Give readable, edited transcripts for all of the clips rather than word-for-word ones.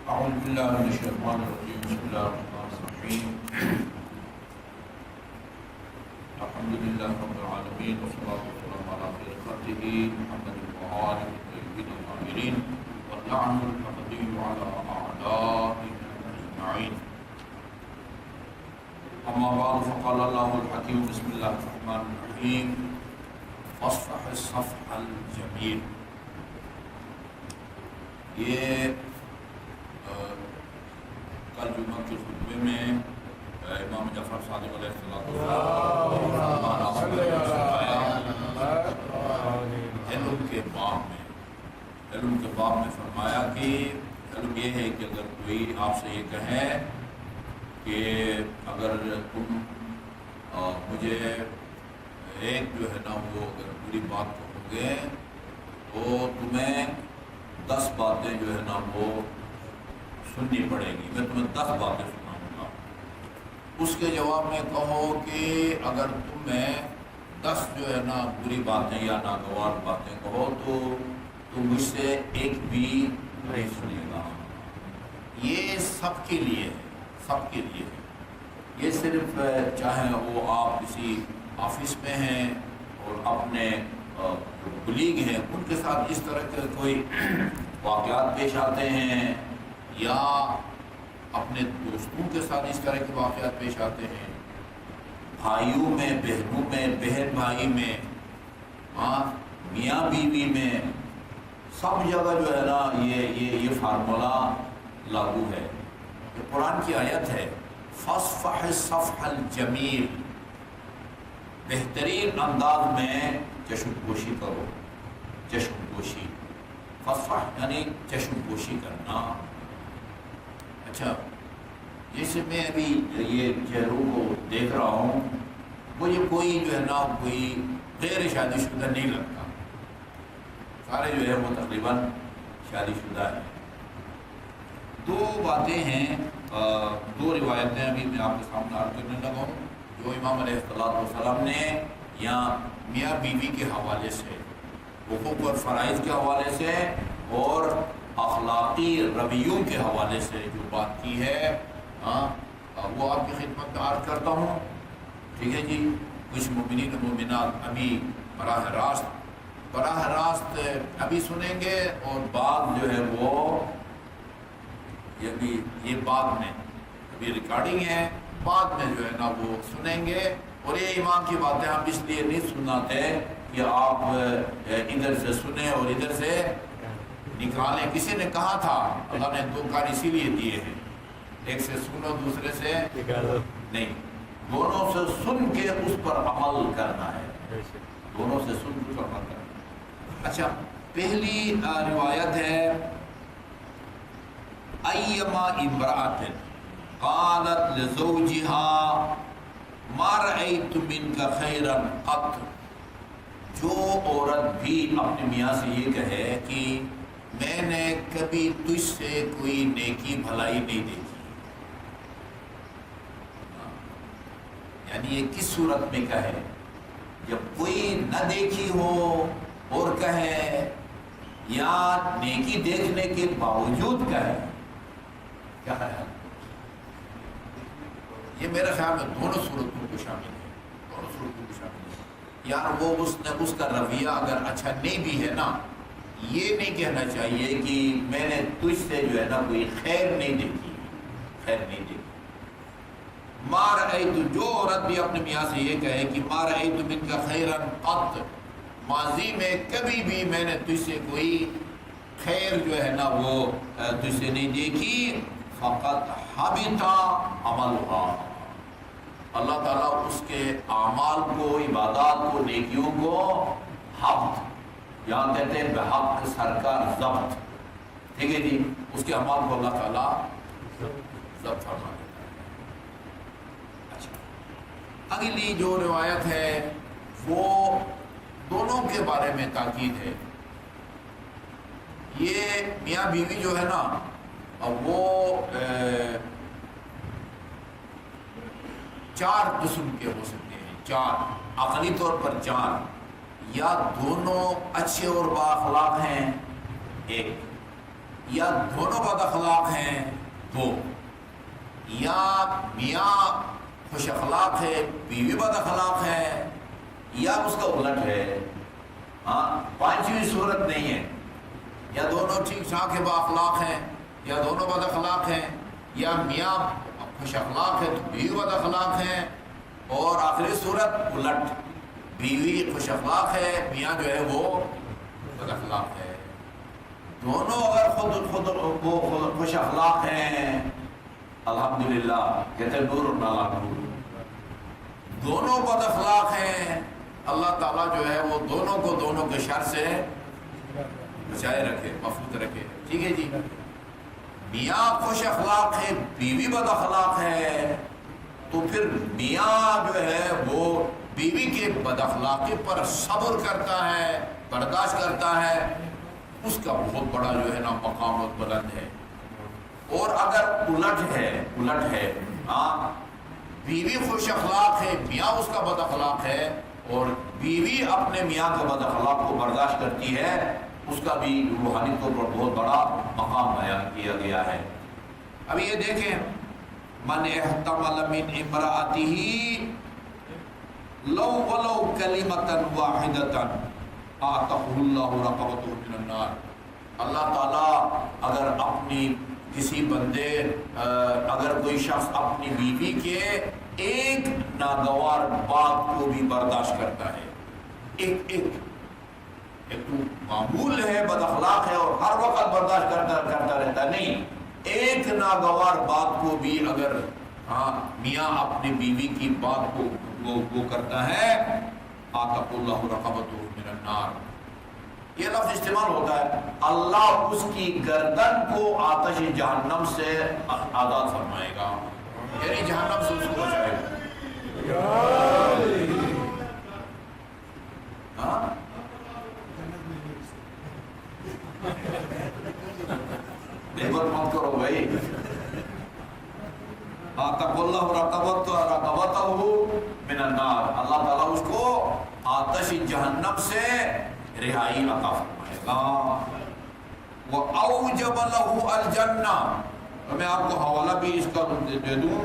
أعوذ بالله من الشيطان الرجيم. بسم الله الرحمن الرحيم. الحمد لله رب العالمين والصلاة والسلام على خير خلقه محمد وآله الطيبين الطاهرين واللعن الأبدي على أعدائهم أجمعين. أما بعد فقال الله الحكيم بسم الله الرحمن الرحيم فاصفح الصفح الجميل. یہ کل جمعہ کے خطبے میں امام جعفر صادق علیہ السلام علم کے باب میں فرمایا کہ علم یہ ہے کہ اگر کوئی آپ سے یہ کہے کہ اگر تم مجھے ایک جو ہے نا وہ اگر پوری بات کہو گے تو تمہیں 10 باتیں جو ہے نا وہ سننی پڑے گی، میں تمہیں 10 باتیں سناؤں گا. اس کے جواب میں کہو کہ اگر تمہیں 10 جو ہے نا بری باتیں یا ناگوار باتیں کہو تو تم مجھ سے ایک بھی نہیں سنے گا. یہ سب کے لیے ہے، سب کے لیے ہے. یہ صرف چاہے وہ آپ کسی آفس میں ہیں اور اپنے کلیگ ہیں ان کے ساتھ اس طرح کے کوئی واقعات پیش آتے ہیں یا اپنے دوستوں کے ساتھ اس طرح کے واقعات پیش آتے ہیں، بھائیوں میں، بہنوں میں، بہن بھائی میں، میاں بیوی میں، سب جگہ جو ہے نا یہ فارمولہ لاگو ہے. یہ قرآن کی آیت ہے فاصفح الصفح الجمیل، بہترین انداز میں چشم پوشی کرو. چشم پوشی، فصفح یعنی چشم پوشی کرنا. اچھا، جیسے میں ابھی یہ چہروں کو دیکھ رہا ہوں مجھے کوئی جو ہے نا کوئی غیر شادی شدہ نہیں لگتا، سارے جو ہے وہ تقریباً شادی شدہ ہیں. 2 باتیں ہیں، 2 روایتیں ابھی میں آپ کے سامنے عرض کرنے لگا ہوں جو امام علیہ السلام نے یہاں میاں بیوی کے حوالے سے، حقوق اور فرائض کے حوالے سے اور اخلاقی رویوں کے حوالے سے جو بات کی ہے وہ آپ کی خدمت میں عرض کرتا ہوں. ٹھیک ہے جی. کچھ مومنین و مومنات ابھی براہ راست ابھی سنیں گے اور بعد جو ہے وہ یہ بعد میں ابھی ریکارڈنگ ہے، بعد میں جو ہے نا وہ سنیں گے. اور یہ امام کی باتیں ہم اس لیے نہیں سناتے کہ آپ ادھر سے سنیں اور ادھر سے نکالیں. کسی نے کہا تھا اللہ نے 2 کار اسی لیے دیے ہیں، ایک سے سنو دوسرے سے نہیں، دونوں سے سن کے اس پر عمل کرنا ہے. دونوں سے سن کے عمل کرنا ہے. اچھا، پہلی روایت ہے ایما امرأۃ قالت لزوجها ما رأيت منك خيرا قط. جو عورت بھی اپنے میاں سے یہ کہے کہ میں نے کبھی تجھ سے کوئی نیکی بھلائی نہیں دیکھی، یعنی یہ کس صورت میں کہے؟ جب کوئی نہ دیکھی ہو اور کہے یا نیکی دیکھنے کے باوجود کہے. کیا ہے یہ؟ میرا خیال میں دونوں صورتوں کو شامل ہے، دونوں صورتوں کو شامل ہے. یار وہ اس کا رویہ اگر اچھا نہیں بھی ہے نا، یہ نہیں کہنا چاہیے کہ میں نے تجھ سے جو ہے نا کوئی خیر نہیں دیکھی. ما رأیت، جو عورت بھی اپنے میاں سے یہ کہے کہ ما رأیت منک خیرا قط، ماضی میں کبھی بھی میں نے تجھ سے کوئی خیر جو ہے نا وہ تجھ سے نہیں دیکھی، فقط حبط عملها، اللہ تعالیٰ اس کے اعمال کو، عبادات کو، نیکیوں کو حبط، یہاں کہتے ہیں بحق سرکار ضبط. ٹھیک ہے جی، اس کے اعمال کو اللہ تعالیٰ ضبط فرما دیتا ہے. اچھا، اگلی جو روایت ہے وہ دونوں کے بارے میں تاکید ہے. یہ میاں بیوی جو ہے نا وہ 4 قسم کے ہو سکتے ہیں، 4 عقلی طور پر 4. یا دونوں اچھے اور با اخلاق ہیں ایک، یا دونوں بد اخلاق ہیں دو، یا میاں خوش اخلاق ہے بیوی بد اخلاق ہے، یا اس کا الٹ ہے، ہاں پانچویں صورت نہیں ہے، یا دونوں ٹھیک ٹھاک ہے با اخلاق ہیں، یا دونوں بد اخلاق ہیں، یا میاں خوش اخلاق ہے تو بیوی بد اخلاق ہیں، اور آخری صورت الٹ، بیوی خوش اخلاق ہے، میاں جو ہے وہ بد اخلاق ہے۔ دونوں اگر خود خوش اخلاق ہیں الحمدللہ، کہتے ہیں نور نالا نور، دونوں بد اخلاق ہیں، اللہ تعالیٰ جو ہے وہ دونوں کو دونوں کے شر سے بچائے رکھے، محفوظ رکھے، ٹھیک ہے جی۔ میاں خوش اخلاق ہے بیوی بد اخلاق ہے، تو پھر میاں جو ہے وہ بیوی کے بد اخلاقی پر صبر کرتا ہے، برداشت کرتا ہے، اس کا بہت بڑا جو ہے نا مقام و بلند ہے۔ اور اگر الٹ ہے ہاں، بیوی خوش اخلاق ہے، میاں اس کا بد اخلاق ہے، اور بیوی اپنے میاں کے بد اخلاق کو برداشت کرتی ہے، اس کا بھی روحانی طور پر بہت بڑا مقام بیان کیا گیا ہے۔ اب یہ دیکھیں، من احتمل من امرأته لو ولو کلمۃ واحدۃ آتقہ اللہ رقبۃ من النار، اللہ تعالیٰ اگر اپنی کسی بندے اگر کوئی شخص اپنی بیوی کے ایک ناگوار بات کو بھی برداشت کرتا ہے، ایک تو معمول ہے بد اخلاق ہے اور ہر وقت برداشت کرتا رہتا، نہیں، ایک ناگوار بات کو بھی اگر میاں اپنی بیوی کی بات کو وہ کرتا ہے، آتق اللہ رقبۃ من النار، یہ لفظ استعمال ہوتا ہے، اللہ اس کی گردن کو آتش جہنم سے آزاد فرمائے گا، یعنی جہنم سے اس کو بچائے گا۔ غیبت مت کرو بھائی، آتق اللہ رقبتہ من النار، اللہ تعالیٰ اس کو آتش جہنم سے رہائی عطا فرمائے گا۔ وَأَوْجَبَ لَهُ الْجَنَّةَ، میں آپ کو حوالہ بھی اس کا دے دوں،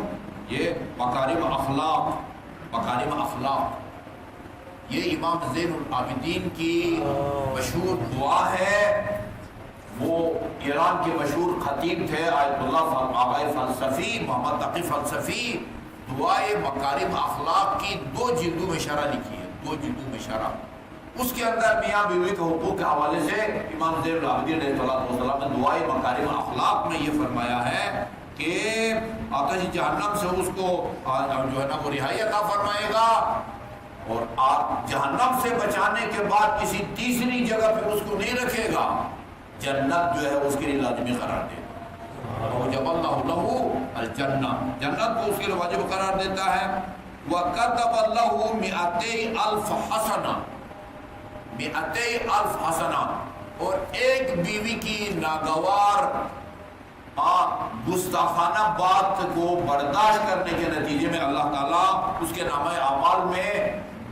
یہ مکارم اخلاق، یہ امام زین العابدین کی مشہور دعا ہے، وہ ایران کے مشہور خطیب تھے آیت اللہ آغای فلسفی محمد تقی فلسفی، دعائے مکارم اخلاق کی 2 جلدوں میں شرح لکھی ہے، 2 جلدوں میں شرح، اس کے اندر میاں بیوی کے حقوق کے حوالے سے امام زین العابدین علیہ السلام نے دعائے مکارم اخلاق میں یہ فرمایا ہے کہ آتش جہنم سے اس کو جو ہے نا وہ رہائی عطا فرمائے گا، اور جہنم سے بچانے کے بعد کسی تیسری جگہ پہ اس کو نہیں رکھے گا، جنت جو ہے اس کے لیے لازمی قرار دے گا، اور جب اللہ لہ الجنہ، جنت کو اس کے لیے واجب قرار دیتا ہے۔ وَكَتَبَ لَهُ 200,000 حسنہ، 200,000 حسنہ، اور ایک بیوی کی ناگوار گستاخانہ بات کو برداشت کرنے کے نتیجے میں اللہ تعالیٰ اس کے نامہ اعمال میں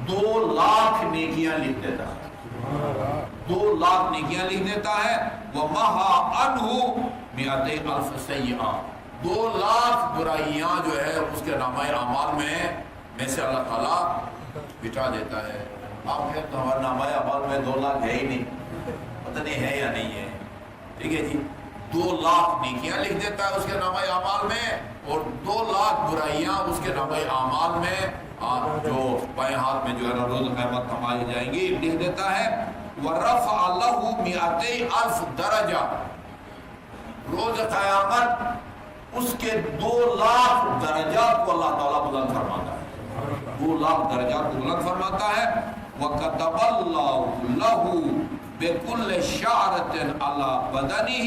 2 لاکھ نیکیاں لکھ دیتا ہے، 2 لاکھ نیکیاں لکھ دیتا ہے۔ وَمَحَا عَنْهُ 100,000 سیئہ، 2 لاکھ برائیاں جو ہے اس کے نامہ اعمال میں سے اللہ تعالیٰ بٹا دیتا ہے۔ آپ کہتے تو ہمارے نامہ اعمال میں 2 لاکھ ہے ہی نہیں، پتہ نہیں ہے یا نہیں ہے، ٹھیک ہے جی، 2 لاکھ نیکیاں لکھ دیتا ہے اس کے نامہ اعمال میں، اور 2 لاکھ برائیاں اس کے نامہ اعمال میں جو بائیں ہاتھ میں جو ہے نا روز قیامت کمائی جائیں گی لکھ دیتا ہے۔ وَرَفَعَ لَهُ 200,000 درجہ، روز قیامت اس کے 2 لاکھ درجات کو اللہ تعالیٰ بلند فرماتا ہے، 2 لاکھ درجات کو بلند فرماتا ہے۔ وَكَتَبَ اللَّهُ لَهُ بِكُلِّ شَعْرَةٍ عَلَى بَدَنِهِ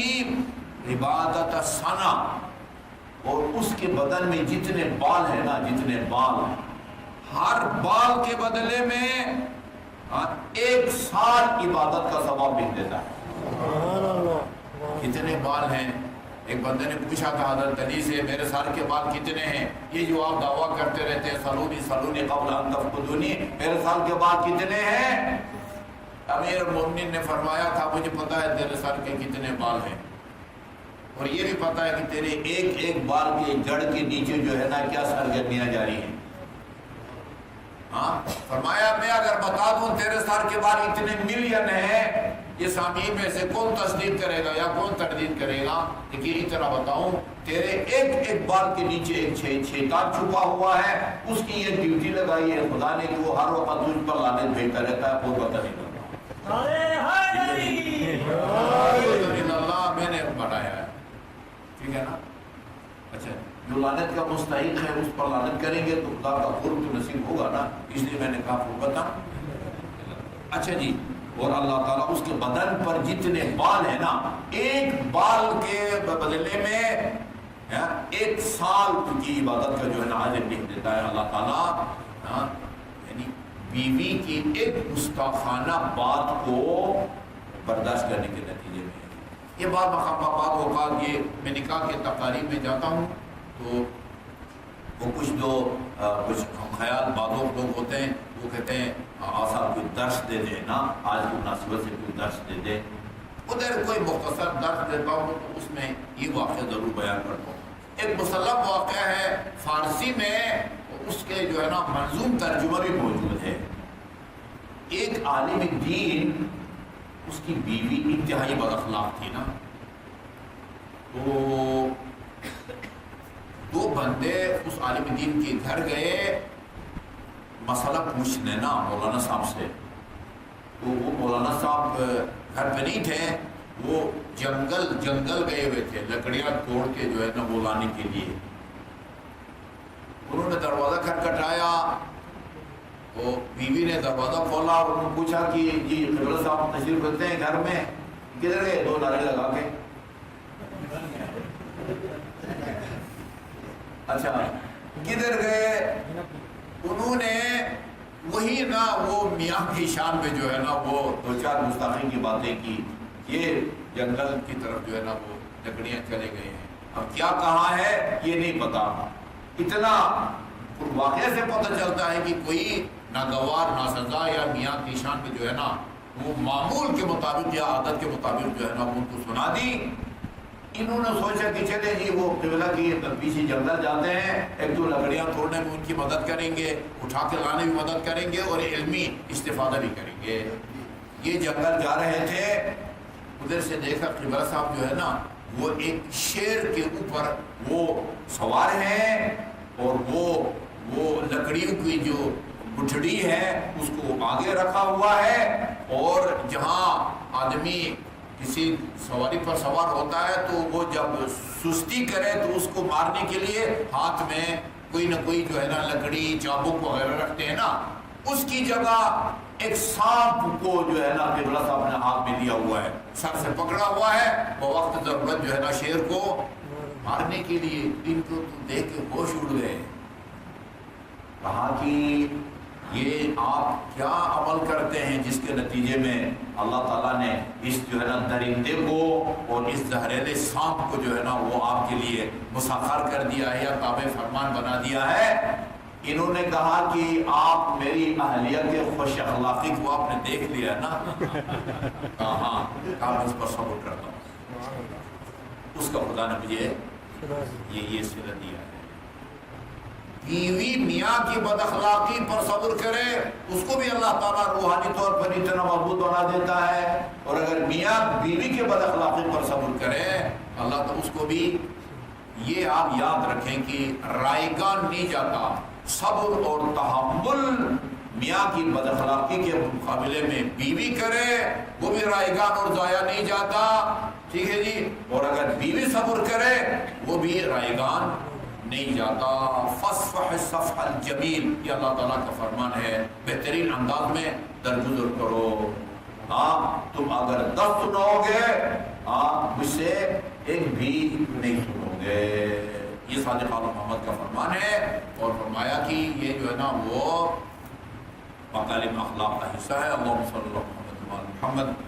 عِبَادَةَ سَنَةٍ، اور اس کے بدن میں جتنے بال ہیں نا، جتنے بال، ہر بال کے بدلے میں 1 سال عبادت کا ثواب لکھ دیتا ہے۔ کتنے بال ہیں؟ ایک بندے نے پوچھا تھا حضرت علی سے، میرے سر کے بال کتنے ہیں؟ یہ جو آپ دعویٰ کرتے رہتے ہیں سلونی قبل ان تفقدونی، میرے سر کے بال کتنے ہیں؟ امیر المومنین نے فرمایا تھا مجھے پتا ہے تیرے سر کے کتنے بال ہیں، اور یہ بھی پتا ہے کہ تیرے ایک ایک بال کے جڑ کے نیچے جو ہے نا کیا سرگرمیاں جاری ہیں. ہاں فرمایا میں اگر بتا دوں تیرے سر کے بال اتنے ملین ہیں، یہ سامعین میں سے کون تصدیق کرے گا یا کون تردید کرے گا؟ لیکن اس طرح بتاؤں تیرے ایک ایک بال کے نیچے ایک شیطان چھپا ہوا ہے، اس کی یہ ڈیوٹی لگائی ہے خدا نے کہ وہ ہر وقت تجھ پر لعنت بھیجتا رہتا ہے، کوئی پتہ نہیں کرتا. اللہ میں نے بنایا ہے، ٹھیک ہے نا. اچھا جو لعنت کا مستحق ہے اس پر لعنت کریں گے تو خدا کا قرب تو نصیب ہوگا نا، اس لیے میں نے کہا کو بتا. اچھا جی، اور اللہ تعالیٰ اس کے بدن پر جتنے بال ہیں نا، ایک بال کے بدلے میں 1 سال کی عبادت کا جو ہے نا اجر لکھ دیتا ہے اللہ تعالیٰ. یعنی بیوی کی ایک گستاخانہ بات کو برداشت کرنے کے نتیجے میں یہ بعض اوقات یہ میں نکاح کے تقاریب میں جاتا ہوں تو وہ کچھ خیال بعض لوگ ہوتے ہیں، وہ کہتے ہیں صاحب کوئی درس دے دے نا، آج کی مناسبت سے کوئی درس دے دے. ادھر کوئی مختصر درس دیتا ہوں تو اس میں یہ واقعہ ضرور بیان کرتا ہوں. ایک مسلم واقعہ ہے فارسی میں، اس کے جو ہے نا منظوم ترجمہ بھی موجود ہے. ایک عالم دین، اس کی بیوی انتہائی بد اخلاق تھی نا، تو 2 بندے اس عالم دین کے گھر گئے مسئلہ پوچھنے نا مولانا صاحب سے. تو وہ مولانا صاحب گھر پہ نہیں تھے، وہ جنگل گئے ہوئے تھے لکڑیاں توڑ کے جو ہے نا وہ لانے کے لیے. انہوں نے دروازہ کھٹکھٹایا تو بیوی نے دروازہ کھولا اور انہوں نے پوچھا کہ جی قبلہ صاحب تشریف رکھتے ہیں گھر میں؟ کدھر گئے؟ 2 نعرے لگا کے. اچھا کدھر گئے؟ انہوں نے وہی نا وہ میاں کی شان میں جو ہے نا وہ 2-4 گستاخی کی باتیں کی. یہ جنگل کی طرف جو ہے نا وہ لکڑیاں چلے گئے ہیں. اب کیا کہا ہے یہ نہیں پتا. اتنا واقعے سے پتہ چلتا ہے کہ کوئی ناگوار ناسزا یا میاں کی شان میں جو ہے نا وہ معمول کے مطابق یا عادت کے مطابق جو ہے نا ان کو سنا دی. انہوں نے سوچا کہ چلے جی وہ قبلہ کی پیچھے جنگل جاتے ہیں، 1-2 لکڑیاں توڑنے میں ان کی مدد کریں گے، اٹھا کے لانے میں مدد کریں گے اور علمی استفادہ بھی کریں گے. یہ جنگل جا رہے تھے، ادھر سے دیکھا قبلہ صاحب جو ہے نا وہ ایک شیر کے اوپر وہ سوار ہیں اور وہ لکڑیوں کی جو گٹھڑی ہے اس کو آگے رکھا ہوا ہے، اور جہاں آدمی کسی سواری پر سوار ہوتا ہے تو وہ جب سستی کرے تو اس کو مارنے کے لیے ہاتھ میں کوئی نہ کوئی جو ہے نا لکڑی چابک وغیرہ رکھتے ہیں نا، اس کی جگہ ایک سانپ کو جو ہے نا قبلہ صاحب نے ہاتھ میں لیا ہوا ہے، سر سے پکڑا ہوا ہے، وہ وقت ضرورت جو ہے نا شیر کو مارنے کے لیے. ان کو دیکھ کے ہوش اڑ گئے. کہا کہ یہ آپ کیا عمل کرتے ہیں جس کے نتیجے میں اللہ تعالیٰ نے اس جو ہے نا درندے کو اور اس زہریلے سانپ کو جو ہے نا وہ آپ کے لیے مسخر کر دیا ہے یا تابع فرمان بنا دیا ہے. انہوں نے کہا کہ آپ میری اہلیہ کے خوش اخلاقی کو آپ نے دیکھ لیا نا. ہاں میں اس پر صبر کرتا ہوں. اس کا خدا نے مجھے یہ صلہ دیا ہے. بیوی میاں کی بد اخلاقی پر صبر کرے اس کو بھی اللہ تعالیٰ روحانی طور پر اتنا مضبوط بنا دیتا ہے، اور اگر میاں بیوی کے بد اخلاقی پر صبر کرے اللہ تو اس کو بھی. یہ آپ یاد رکھیں کہ رائگان نہیں جاتا. صبر اور تحمل میاں کی بد اخلاقی کے مقابلے میں بیوی کرے وہ بھی رائگان اور ضائع نہیں جاتا. ٹھیک ہے جی. اور اگر بیوی صبر کرے وہ بھی رائگان نہیں جاتا. فصفح صفح الجمیل، یہ اللہ تعالیٰ کا فرمان ہے، بہترین انداز میں درگزر کرو. تم اگر 10 سنو گے مجھ سے ایک بھی نہیں سنو گے. یہ صادق محمد کا فرمان ہے. اور فرمایا کہ یہ جو ہے نا وہ مکارم اخلاق کا حصہ ہے. اللہم صلی اللہ علیہ وسلم محمد.